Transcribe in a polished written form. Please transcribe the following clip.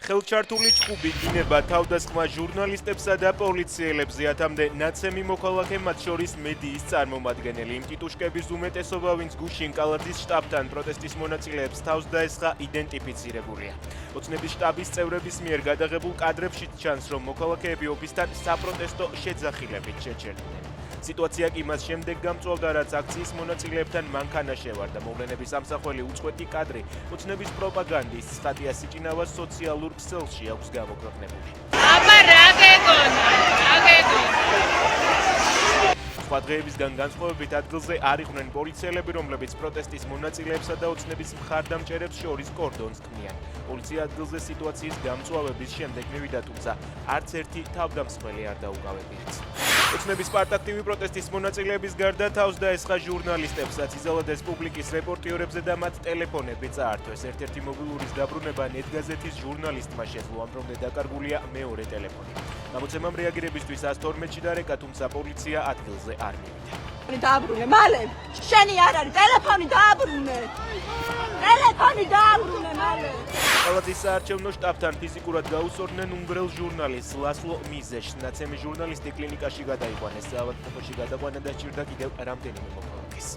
ხელჩართული ჭუბი დინება თავდასხმა ჟურნალისტებსა და პოლიციელებს ზეათამდე ნაცემი მოქალაქე მათ შორის მედიის წარმომადგენელი. იმ ტიტუშკების უმეტესობა, ვინც გუშინ კალათის შტაბთან პროტესტის მონაწილეებს თავს დაესხა, იდენტიფიცირებულია. ოცნების შტაბის წევრების მიერ გადაღებულ კადრებშიც ჩანს, რომ მოქალაქეები ოფისთან საპროტესტო შეძახილებით შეჩერდნენ. სიტუაცია კი მას შემდეგ გამწვავდა, რაც აქციის მონაწილეებთან მანქანა შევარდა. მოვლენების ამსახველი უწყვეტი კადრი ოცნების პროპაგანდის სტატია სიჭინავას სოციალურ ქსელში აქვს გამოქვეყნებული. სხვა დღეებისგან განსხვავებით ადგილზე არ იყვნენ პოლიციელები, რომლებიც პროტესტის მონაწილეებსა და ოცნების მხარდამჭერებს შორის კორდონს ქმნიან. პოლიცია ადგილზე სიტუაციის გამწვავების შემდეგ მივიდა, თუმცა არც ერთი თავდამსხმელი არ დაუკავებიათ. ოცნების პარტაქტივი პროტესტის მონაწილეების გარდა თავს დაესხა ჟურნალისტებსაც, იზოლდეს პუბლიკის რეპორტიორებზე და მათ ტელეფონები წაართვეს. ერთ-ერთი მობილურის დაბრუნება ნეტგაზეთის ჟურნალისტმა შეძლო, ამ დრომდე დაკარგულია მეორე ტელეფონი. გამოცემამ რეაგირებისთვის 112-ში დარეკა, თუმცა პოლიცია ადგილზე არ მივიდა. დააბრუნე, მალე! შენი არ არის, ტელეფონი დააბრუნე! ტელეფონი დააბრუნე, მალე! კალათის საარჩევნო შტაბთან ფიზიკურად გაუსწორდნენ უნგრელ ჟურნალისტს ლასლო მიზეშს. ნაცემი ჟურნალისტი კლინიკაში გადაიყვანეს. საავადმყოფოში გადაყვანა და სჭირდა კიდევ რამდენიმე მოქალაქეს.